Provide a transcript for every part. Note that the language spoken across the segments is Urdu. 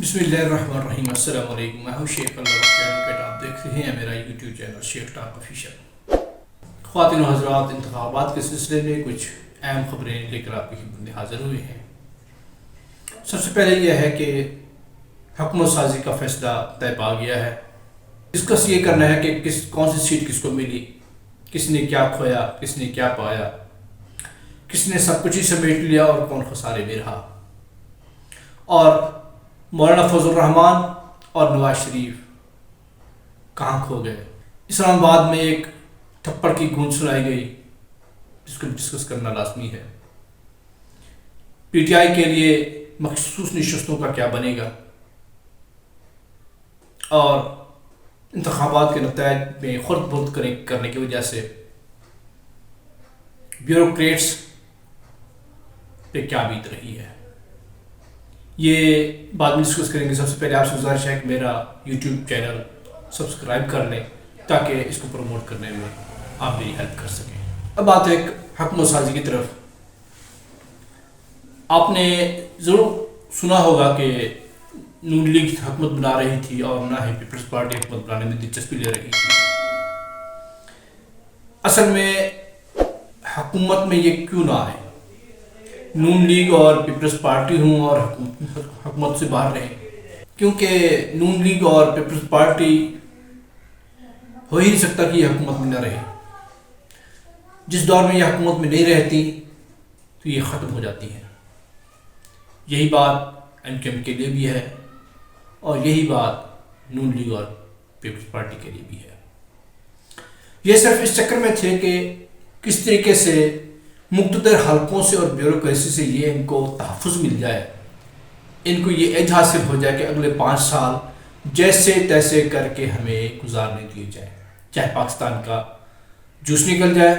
بسم اللہ الرحمن الرحیم۔ السلام علیکم، میں ہوں شیخ اللہ ایڈوکیٹ۔ آپ دیکھ رہے ہیں میرا یوٹیوب چینل شیخ ٹاک آفیشل۔ خواتین و حضرات، انتخابات کے سلسلے میں کچھ اہم خبریں لے کر آپ کی خدمت میں حاضر ہوئے ہیں۔ سب سے پہلے یہ ہے کہ حکومت سازی کا فیصلہ طے پا گیا ہے۔ ڈسکس یہ کرنا ہے کہ کون سی سیٹ کس کو ملی، کس نے کیا کھویا، کس نے کیا پایا، کس نے سب کچھ ہی سمیٹ لیا اور کون خسارے میں رہا، اور مولانا فضل الرحمان اور نواز شریف کہاں کھو گئے۔ اسلام آباد میں ایک تھپڑ کی گونج سنائی گئی جس کو ڈسکس کرنا لازمی ہے۔ پی ٹی آئی کے لیے مخصوص نشستوں کا کیا بنے گا، اور انتخابات کے نتائج میں خرد برد کرنے کی وجہ سے بیوروکریٹس پہ کیا بیت رہی ہے، یہ بعد میں ڈسکس کریں گے۔ سب سے پہلے آپ سے گزارش ہے کہ میرا یوٹیوب چینل سبسکرائب کر لیں تاکہ اس کو پروموٹ کرنے میں آپ میری ہیلپ کر سکیں۔ اب بات ہے حکومت سازی کی طرف۔ آپ نے ضرور سنا ہوگا کہ نون لیگ حکومت بنا رہی تھی اور نہ ہی پیپلز پارٹی حکومت بنانے میں دلچسپی لے رہی تھی۔ اصل میں حکومت میں یہ کیوں نہ آئے، نون لیگ اور پیپلز پارٹی ہوں اور حکومت سے باہر رہیں، کیونکہ نون لیگ اور پیپلز پارٹی ہو ہی نہیں سکتا کہ یہ حکومت میں نہ رہے۔ جس دور میں یہ حکومت میں نہیں رہتی تو یہ ختم ہو جاتی ہے۔ یہی بات ایم کیو ایم کے لیے بھی ہے اور یہی بات نون لیگ اور پیپلز پارٹی کے لیے بھی ہے۔ یہ صرف اس چکر میں تھے کہ کس طریقے سے مقتدر حلقوں سے اور بیوروکریسی سے یہ ان کو تحفظ مل جائے، ان کو یہ ایج حاصل ہو جائے کہ اگلے 5 سال جیسے تیسے کر کے ہمیں گزارنے دیے جائیں، چاہے پاکستان کا جوس نکل جائے،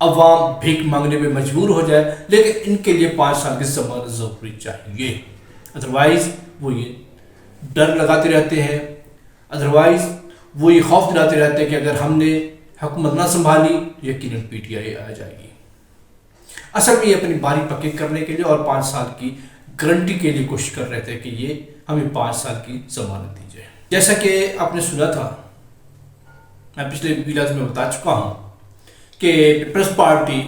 عوام بھیک مانگنے میں مجبور ہو جائے، لیکن ان کے لیے 5 سال کی ضمانت ضروری چاہیے۔ ادروائز وہ یہ ڈر لگاتے رہتے ہیں، ادروائز وہ یہ خوف دلاتے رہتے ہیں کہ اگر ہم نے حکومت نہ سنبھالی تو یقیناً پی ٹی آئی آ جائے گی۔ اصل میں یہ اپنی باری پکی کرنے کے لیے اور 5 سال کی گارنٹی کے لیے کوشش کر رہے تھے کہ یہ ہمیں 5 سال کی ضمانت دی جائے۔ جیسا کہ آپ نے سنا تھا، میں پچھلے ویڈیوز میں بتا چکا ہوں کہ پیپلز پارٹی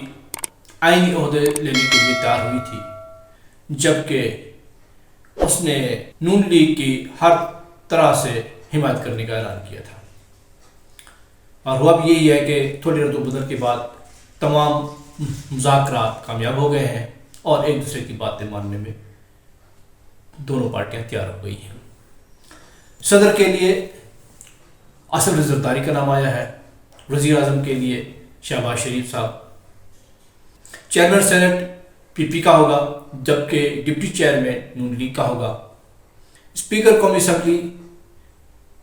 آئینی عہدے لینے کے لیے تیار ہوئی تھی، جبکہ اس نے نون لیگ کی ہر طرح سے حمایت کرنے کا اعلان کیا تھا، اور ہوا بھی یہی ہے کہ تھوڑی رد و بدل کے بعد تمام مذاکرات کامیاب ہو گئے ہیں اور ایک دوسرے کی باتیں ماننے میں دونوں پارٹیاں تیار ہو گئی ہیں۔ صدر کے لیے اسد زرداری کا نام آیا ہے، وزیر اعظم کے لیے شہباز شریف صاحب، چیئرمین سینٹ پی پی کا ہوگا جبکہ ڈپٹی چیئرمین نون لیگ کا ہوگا، اسپیکر قومی اسمبلی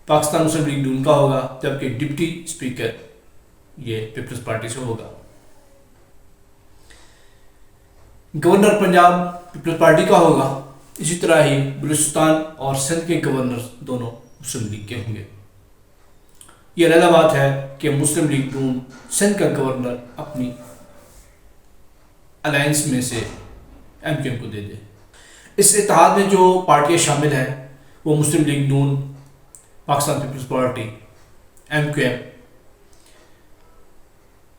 پاکستان مسلم لیگ نون کا ہوگا جبکہ ڈپٹی اسپیکر یہ پیپلز پارٹی سے ہوگا، گورنر پنجاب پیپلز پارٹی کا ہوگا، اسی طرح ہی بلوچستان اور سندھ کے گورنر دونوں مسلم لیگ کے ہوں گے۔ یہ علیحدہ بات ہے کہ مسلم لیگ نون سندھ کا گورنر اپنی الائنس میں سے ایم کیو ایم کو دے دے۔ اس اتحاد میں جو پارٹیاں شامل ہیں وہ مسلم لیگ نون، Pakistan Peoples Party, M Q M,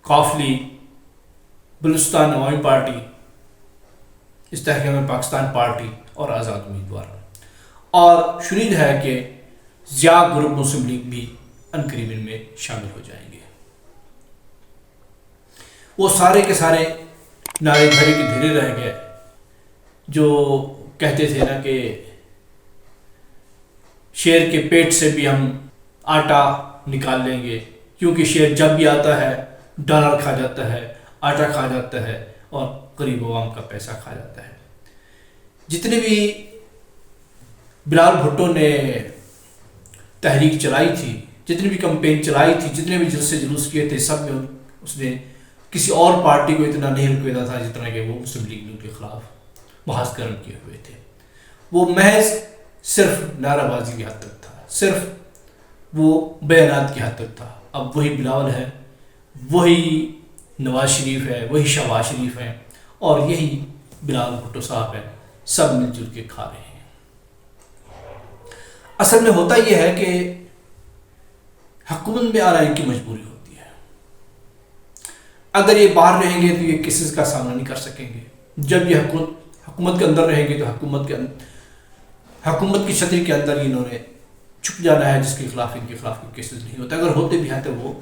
قاف لیگ، بلوچستان عوامی پارٹی، استحکام پاکستان پارٹی اور آزاد امیدوار، اور شنید ہے کہ ضیاء گروپ مسلم لیگ بھی عنقریب ان میں شامل ہو جائیں گے۔ وہ سارے کے سارے نعرے دھرے کے دھیرے رہ گئے جو کہتے تھے نا کہ شیر کے پیٹ سے بھی ہم آٹا نکال لیں گے، کیونکہ شیر جب بھی آتا ہے ڈالر کھا جاتا ہے، آٹا کھا جاتا ہے اور غریب عوام کا پیسہ کھا جاتا ہے۔ جتنے بھی بلال بھٹو نے تحریک چلائی تھی، جتنی بھی کمپین چلائی تھی، جتنے بھی جلسے جلوس کیے تھے، سب میں اس نے کسی اور پارٹی کو اتنا نہیں رکویدا تھا جتنا کہ وہ مسلم لیگ کے خلاف محاذ گرم کیے ہوئے تھے۔ وہ محض صرف نعرہ بازی کی حد تک تھا، صرف وہ بیانات کی حد تک تھا۔ اب وہی بلاول ہے، وہی نواز شریف ہے، وہی شہباز شریف ہے اور یہی بلال بھٹو صاحب ہیں، سب مل جل کے کھا رہے ہیں۔ اصل میں ہوتا یہ ہے کہ حکومت میں آنا ان کی مجبوری ہوتی ہے. اگر یہ باہر رہیں گے تو یہ کیسز کا سامنا نہیں کر سکیں گے. جب یہ حکومت کے اندر رہیں گے تو حکومت کی چھتری کے اندر انہوں نے چھپ جانا ہے، جس کے خلاف ان کے خلاف کوئی کیسز نہیں ہوتا. اگر ہوتے بھی ہیں تو وہ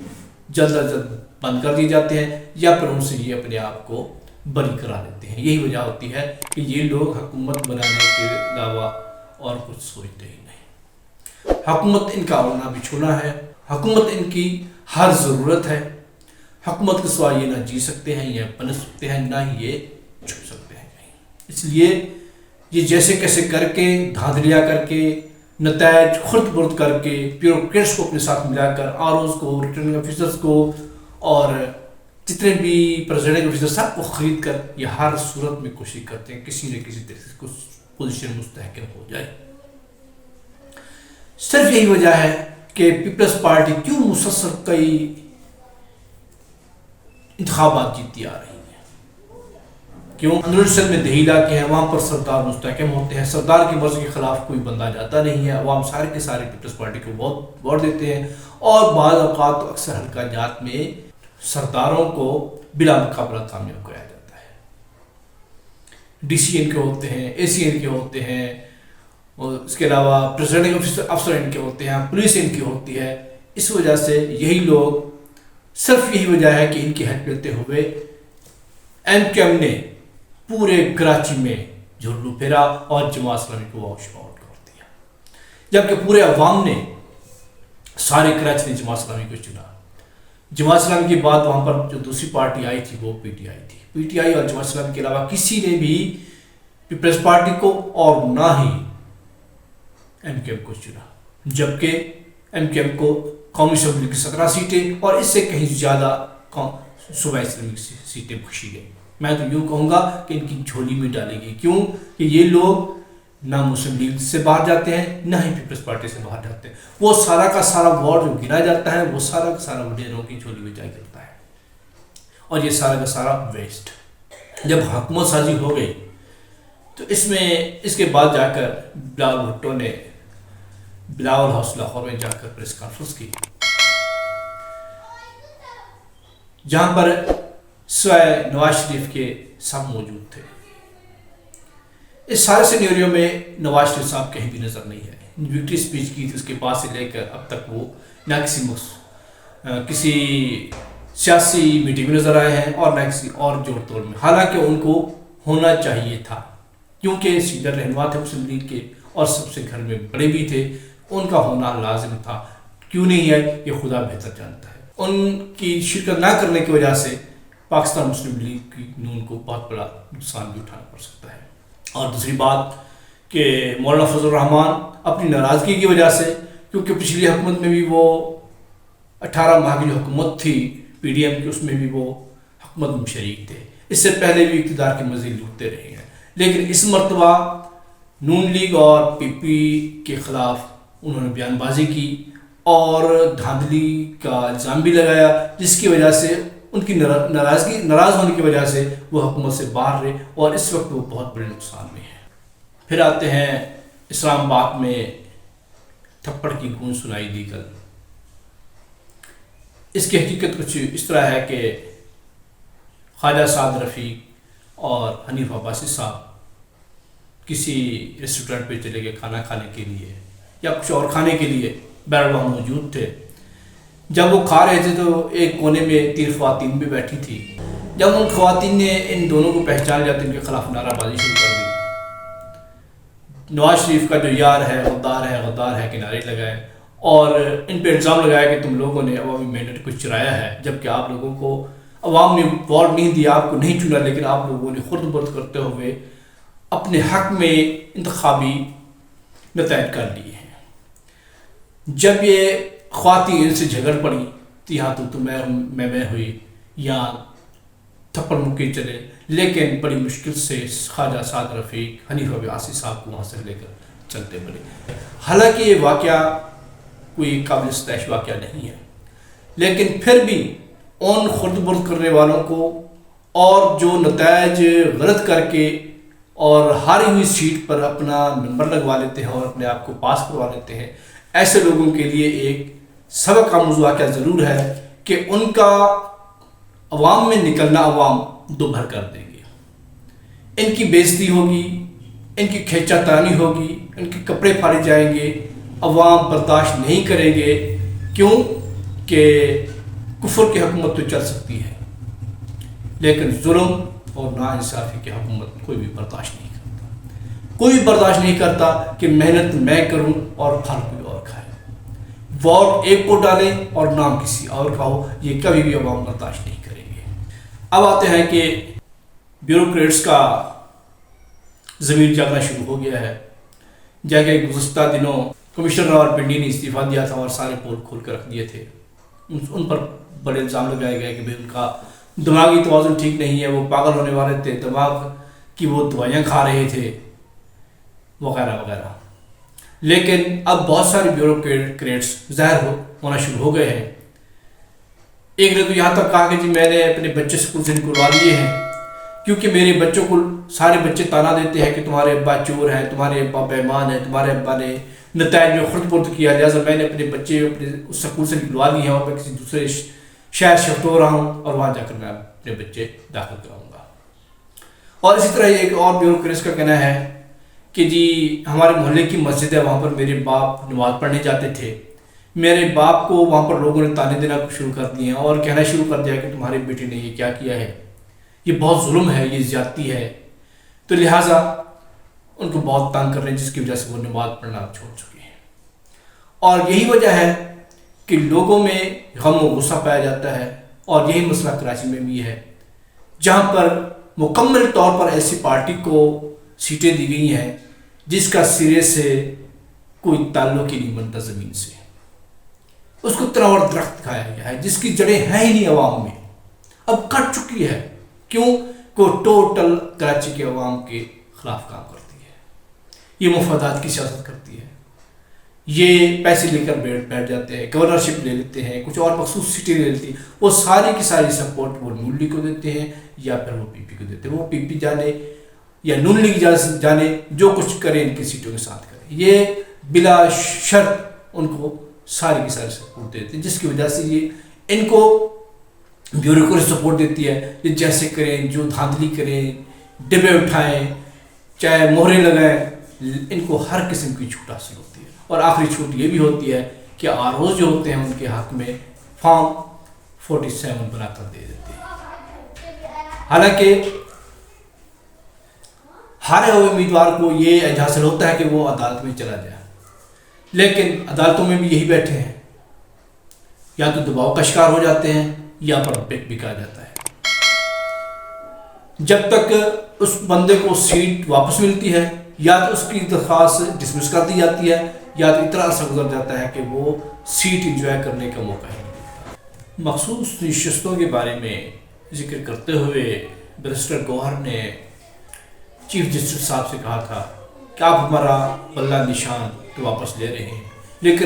جلد از جلد بند کر دیے جاتے ہیں یا پھر ان سے یہ اپنے آپ کو بری کرا لیتے ہیں. یہی وجہ ہوتی ہے کہ یہ لوگ حکومت بنانے کے علاوہ اور کچھ سوچتے ہی نہیں. حکومت ان کا اوڑھنا بچھونا ہے، حکومت ان کی ہر ضرورت ہے. حکومت کے سوا یہ نہ جی سکتے ہیں، یا بن سکتے ہیں، نہ ہی یہ چھپ سکتے ہیں کہیں. اس لیے یہ جیسے کیسے کر کے دھاندلیاں کر کے نتائج خرد برد کر کے بیوروکریٹس کو اپنے ساتھ ملا کر آر اوز کو، ریٹرننگ آفیسرز کو اور جتنے بھی پریزیڈنگ آفیسر سب کو خرید کر یہ ہر صورت میں کوشش کرتے ہیں کسی نہ کسی طرح سے کچھ پوزیشن مستحکم ہو جائے. صرف یہی وجہ ہے کہ پیپلز پارٹی کیوں مسلسل کئی انتخابات جیتتی آ رہی ہے. کیوں؟ اندرونی میں دیہی علاقے ہیں، وہاں پر سردار مستحکم ہوتے ہیں. سردار کی مرضی کے خلاف کوئی بندہ جاتا نہیں ہے. عوام سارے کے سارے پیپلز پارٹی کو بہت ووٹ دیتے ہیں، اور بعض اوقات تو اکثر حلقہ جات میں سرداروں کو بلا مقابلہ کامیاب کرایا جاتا ہے. ڈی سی ان کے ہوتے ہیں، اے سی ان کے ہوتے ہیں، اور اس کے علاوہ پریزیڈنگ افسر ان کے ہوتے ہیں، پولیس ان کی ہوتی ہے. اس وجہ سے یہی لوگ، صرف یہی وجہ ہے کہ ان کی ہیلپ لیتے ہوئے ایم کیو ایم نے پورے کراچی میں جھرلو پھیرا اور جماعت اسلامی کو واش آؤٹ کر دیا، جبکہ پورے عوام نے، سارے کراچی نے جماعت اسلامی کو چنا. جماعت اسلامی کے بعد وہاں پر جو دوسری پارٹی آئی تھی وہ پی ٹی آئی تھی. پی ٹی آئی اور جماعت اسلامی کے علاوہ کسی نے بھی پیپلز پارٹی کو اور نہ ہی ایم کیو ایم کو چنا، جبکہ ایم کیو ایم کو قومی اسمبلی کی 17 سیٹیں اور اس سے کہیں زیادہ صوبائی اسمبلی کی سیٹیں بخشی گئی. میں تو یوں کہوں گا کہ ان کی جھولی میں ڈالے گی. کیوں کہ یہ لوگ نہ مسلم لیگ سے باہر جاتے ہیں، نہ ہی پیپلز پارٹی سے باہر جاتے ہیں. وہ سارا کا سارا ووٹ جو گرا جاتا ہے وہ سارا کا سارا وڈیروں کی جھولی میں جا گرتا ہے، اور یہ سارا کا سارا ویسٹ. جب حکومت سازی ہو گئی تو اس کے بعد جا کر بلاول بھٹو نے بلاول ہاؤس لاہور میں جا کر پریس کانفرنس کی، جہاں پر سوائے نواز شریف کے سب موجود تھے. اس سارے سینیریو میں نواز شریف صاحب کہیں بھی نظر نہیں ہے. وکٹری اسپیچ کی تھی، اس کے بعد سے لے کر اب تک وہ نہ کسی سیاسی میٹنگ میں نظر آئے ہیں اور نہ کسی اور جوڑ توڑ میں، حالانکہ ان کو ہونا چاہیے تھا، کیونکہ سینئر رہنما تھے مسلم لیگ کے اور سب سے گھر میں بڑے بھی تھے. ان کا ہونا لازم تھا. کیوں نہیں ہے یہ خدا بہتر جانتا ہے. ان کی شرکت نہ کرنے کی وجہ سے پاکستان مسلم لیگ کی نون کو بہت بڑا نقصان بھی اٹھانا پڑ سکتا ہے. اور دوسری بات کہ مولانا فضل الرحمان اپنی ناراضگی کی وجہ سے، کیونکہ پچھلی حکومت میں بھی وہ 18 ماہ کی جو حکومت تھی پی ڈی ایم کی، اس میں بھی وہ حکومت میں شریک تھے. اس سے پہلے بھی اقتدار کے مزے لوٹتے رہے ہیں، لیکن اس مرتبہ نون لیگ اور پی پی کے خلاف انہوں نے بیان بازی کی اور دھاندلی کا الزام بھی لگایا، جس کی وجہ سے ان کی ناراض ہونے کی وجہ سے وہ حکومت سے باہر رہے، اور اس وقت وہ بہت بڑے نقصان میں ہیں. پھر آتے ہیں اسلام آباد میں تھپڑ کی گونج سنائی دی کل. اس کی حقیقت کچھ اس طرح ہے کہ خواجہ سعد رفیق اور حنیف عباسی صاحب کسی ریسٹورینٹ پہ چلے گئے کھانا کھانے کے لیے یا کچھ اور کھانے کے لیے، بہرحال وہاں موجود تھے. جب وہ کھا رہے تھے تو ایک کونے میں 3 خواتین بھی بیٹھی تھی. جب ان خواتین نے ان دونوں کو پہچان لیا تو ان کے خلاف نعرہ بازی شروع کر دی. نواز شریف کا جو یار ہے غدار ہے کے نعرے لگائے اور ان پہ الزام لگایا کہ تم لوگوں نے عوامی مینڈیٹ کو چرایا ہے، جبکہ آپ لوگوں کو عوام نے ووٹ نہیں دیا، آپ کو نہیں چنا، لیکن آپ لوگوں نے خرد برد کرتے ہوئے اپنے حق میں انتخابی نتائج کر لیے ہیں. جب یہ خواتین ان سے جھگڑ پڑی تو یہاں تو میں ہوئی، یہاں تھپڑ مکے چلے، لیکن بڑی مشکل سے خواجہ سعد رفیق حنیف عباسی صاحب کو وہاں سے لے کر چلتے بڑے. حالانکہ یہ واقعہ کوئی قابل ستائش واقعہ نہیں ہے، لیکن پھر بھی ان خرد برد کرنے والوں کو اور جو نتائج غلط کر کے اور ہاری ہوئی سیٹ پر اپنا نمبر لگوا لیتے ہیں اور اپنے آپ کو پاس کروا لیتے ہیں، ایسے لوگوں کے لیے ایک سبق آموز واقعہ ضرور ہے کہ ان کا عوام میں نکلنا عوام دوبھر کر دیں گے، ان کی بے عزتی ہوگی، ان کی کھینچا تانی ہوگی، ان کے کپڑے پھاڑے جائیں گے، عوام برداشت نہیں کریں گے۔ کیوں کہ کفر کی حکومت تو چل سکتی ہے لیکن ظلم اور ناانصافی کی حکومت کوئی بھی برداشت نہیں کرتا، کوئی بھی برداشت نہیں کرتا کہ محنت میں کروں اور پھل کوئی اور کھائے، ووٹ ایک کو ڈالیں اور نام کسی اور کا ہو، یہ کبھی بھی عوام برداشت نہیں کریں گے۔ اب آتے ہیں کہ بیوروکریٹس کا ضمیر جاگنا شروع ہو گیا ہے، جگہ گزشتہ دنوں کمشنر اور پنڈی نے استعفیٰ دیا تھا اور سارے پول کھول کر رکھ دیے تھے، ان پر بڑے الزام لگائے گئے کہ ان کا دماغی توازن ٹھیک نہیں ہے، وہ پاگل ہونے والے تھے، دماغ کی وہ دوائیاں کھا رہے تھے وغیرہ وغیرہ۔ لیکن اب بہت سارے بیوروکریٹس ظاہر ہونا شروع ہو گئے ہیں۔ ایک نے تو یہاں تک کہا کہ جی میں نے اپنے بچے اسکول سے نکلوا لیے ہیں کیونکہ میرے بچوں کو سارے بچے تانا دیتے ہیں کہ تمہارے ابا چور ہیں، تمہارے ابا بیمان ہیں، تمہارے ابا نے نتائج میں خرد برد کیا، لہٰذا میں نے اپنے بچے اپنے اس اسکول سے نکلوا لیے ہیں اور میں کسی دوسرے شہر شفٹ ہو رہا ہوں اور وہاں جا کر میں اپنے بچے داخل کراؤں گا۔ اور اسی طرح ایک اور بیوروکریٹس کا کہنا ہے کہ جی ہمارے محلے کی مسجد ہے، وہاں پر میرے باپ نماز پڑھنے جاتے تھے، میرے باپ کو وہاں پر لوگوں نے تانے دینا شروع کر دیے ہیں اور کہنا شروع کر دیا کہ تمہارے بیٹے نے یہ کیا کیا ہے، یہ بہت ظلم ہے، یہ زیادتی ہے، تو لہٰذا ان کو بہت تنگ کر رہے ہیں جس کی وجہ سے وہ نماز پڑھنا چھوڑ چکے ہیں۔ اور یہی وجہ ہے کہ لوگوں میں غم و غصہ پایا جاتا ہے، اور یہی مسئلہ کراچی میں بھی ہے جہاں پر مکمل طور پر ایسی پارٹی کو سیٹیں دی گئی ہیں جس کا سرے سے کوئی تعلق ہی نہیں بنتا زمین سے، اس کو تنا اور درخت کھایا گیا ہے جس کی جڑیں ہیں ہی نہیں عوام میں، اب کٹ چکی ہے۔ کیوں کہ ٹوٹل کراچی کے عوام کے خلاف کام کرتی ہے، یہ مفادات کی سیاست کرتی ہے، یہ پیسے لے کر بیٹھ جاتے ہیں، گورنرشپ لے لیتے ہیں، کچھ اور مخصوص سیٹیں لے لیتی ہیں، وہ ساری کی ساری سپورٹ وہ نون لیگ کو دیتے ہیں یا پھر وہ پی پی کو دیتے ہیں، وہ پی پی جانے یا نون لیگ جانے جو کچھ کرے ان کی سیٹوں کے ساتھ کرے، یہ بلا شرط ان کو ساری کی ساری سپورٹ دیتے ہیں، جس کی وجہ سے یہ ان کو بیوروکریسی سپورٹ دیتی ہے، یہ جیسے کریں، جو دھاندلی کریں، ڈبے اٹھائیں، چاہے مہرے لگائیں، ان کو ہر قسم کی چھوٹ حاصل ہوتی ہے۔ اور آخری چھوٹ یہ بھی ہوتی ہے کہ آروز جو ہوتے ہیں ان کے حق میں فارم 47 بنا کر دے دیتے ہیں، حالانکہ ہارے ہوئے امیدوار کو یہ اعزاز حاصل ہوتا ہے کہ وہ عدالت میں چلا جائے، لیکن عدالتوں میں بھی یہی بیٹھے ہیں، یا تو دباؤ کا شکار ہو جاتے ہیں یا پر بکا جاتا ہے۔ جب تک اس بندے کو سیٹ واپس ملتی ہے یا تو اس کی درخواست ڈسمس کر دی جاتی ہے یا تو اتنا عرصہ گزر جاتا ہے کہ وہ سیٹ انجوائے کرنے کا موقع ہی نہیں ملتا۔ مخصوص نشستوں کے بارے میں ذکر کرتے ہوئے بیرسٹر گوہر نے چیف جسٹس صاحب سے کہا تھا کہ آپ ہمارا بلہ نشان تو واپس لے رہے ہیں، لیکن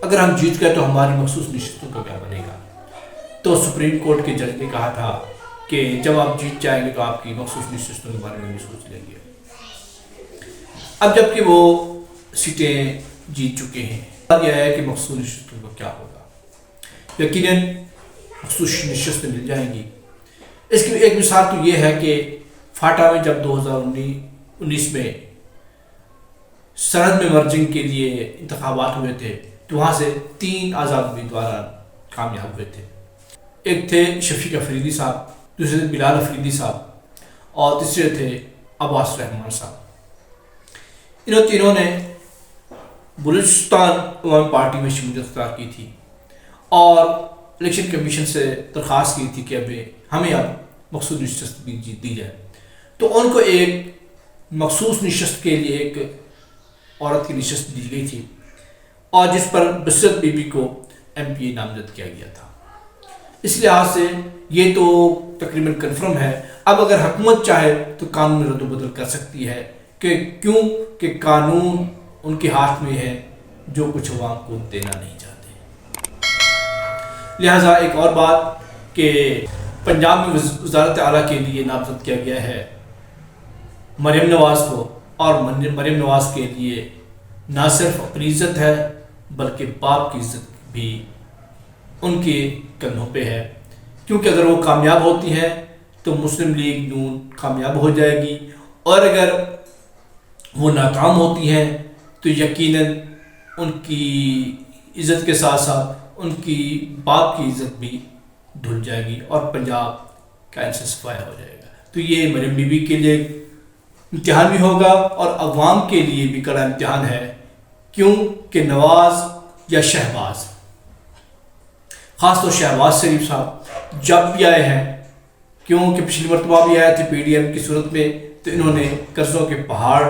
اگر ہم جیت گئے تو ہماری مخصوص نشستوں کا کیا بنے گا؟ تو سپریم کورٹ کے جج نے کہا تھا کہ جب آپ جیت جائیں گے تو آپ کی مخصوص نشستوں کے بارے میں بھی سوچ لیں گے۔ اب جب کہ وہ سیٹیں جیت چکے ہیں، یہ ہے کہ مخصوص نشستوں کا کیا ہوگا؟ یقیناً مخصوص نشستیں مل جائیں گی۔ اس کی ایک مثال تو یہ ہے کہ فاٹا میں جب 2019 میں سرحد میں مرجنگ کے لیے انتخابات ہوئے تھے تو وہاں سے 3 آزاد امیدوار کامیاب ہوئے تھے، ایک تھے شفیق افریدی صاحب، دوسرے تھے بلال افریدی صاحب اور تیسرے تھے عباس رحمان صاحب۔ انہوں تینوں نے بلوچستان عوامی پارٹی میں شمولیت اختیار کی تھی اور الیکشن کمیشن سے درخواست کی تھی کہ ہمیں اب مخصوص نشست بھی جیت دی جائے، تو ان کو ایک مخصوص نشست کے لیے ایک عورت کی نشست دی گئی تھی اور جس پر بصرت بی بی کو ایم پی اے نامزد کیا گیا تھا۔ اس لحاظ سے یہ تو تقریباً کنفرم ہے، اب اگر حکومت چاہے تو قانون رد و بدل کر سکتی ہے کیوں کہ قانون ان کے ہاتھ میں ہے جو کچھ عوام کو دینا نہیں چاہتے۔ لہٰذا ایک اور بات کہ پنجاب میں وزارت اعلیٰ کے لیے نامزد کیا گیا ہے مریم نواز کو، اور مریم نواز کے لیے نہ صرف اپنی عزت ہے بلکہ باپ کی عزت بھی ان کے کندھوں پہ ہے، کیونکہ اگر وہ کامیاب ہوتی ہیں تو مسلم لیگ نون کامیاب ہو جائے گی، اور اگر وہ ناکام ہوتی ہیں تو یقیناً ان کی عزت کے ساتھ ساتھ ان کی باپ کی عزت بھی دھل جائے گی اور پنجاب کا انصفائی ہو جائے گا۔ تو یہ مریم بی بی کے لیے امتحان بھی ہوگا اور عوام کے لیے بھی کڑا امتحان ہے، کیوں کہ نواز یا شہباز، خاص طور شہباز شریف صاحب جب بھی آئے ہیں، کیونکہ پچھلی مرتبہ بھی آئے تھے پی ڈی ایم کی صورت میں، تو انہوں نے قرضوں کے پہاڑ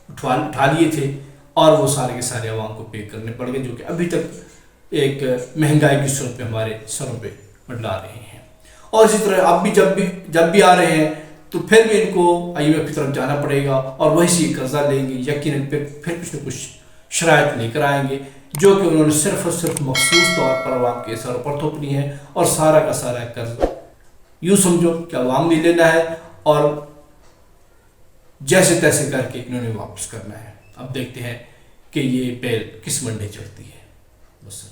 اٹھا لیے تھے اور وہ سارے کے سارے عوام کو پے کرنے پڑ گئے، جو کہ ابھی تک ایک مہنگائی کی صورت میں ہمارے سروں پہ منڈلا رہے ہیں۔ اور اسی طرح اب بھی جب بھی آ رہے ہیں تو پھر بھی ان کو آئی ایم ایف کی طرف جانا پڑے گا اور وہی سے قرضہ لیں گے، یقیناً پھر کچھ نہ کچھ شرائط لے کر آئیں گے، جو کہ انہوں نے صرف اور صرف مخصوص طور پر عوام کے سروں پر تھوپنی ہے، اور سارا کا سارا قرض یوں سمجھو کہ عوام نے لینا ہے اور جیسے تیسے کر کے انہوں نے واپس کرنا ہے۔ اب دیکھتے ہیں کہ یہ بیل کس منڈے چڑھتی ہے۔ بس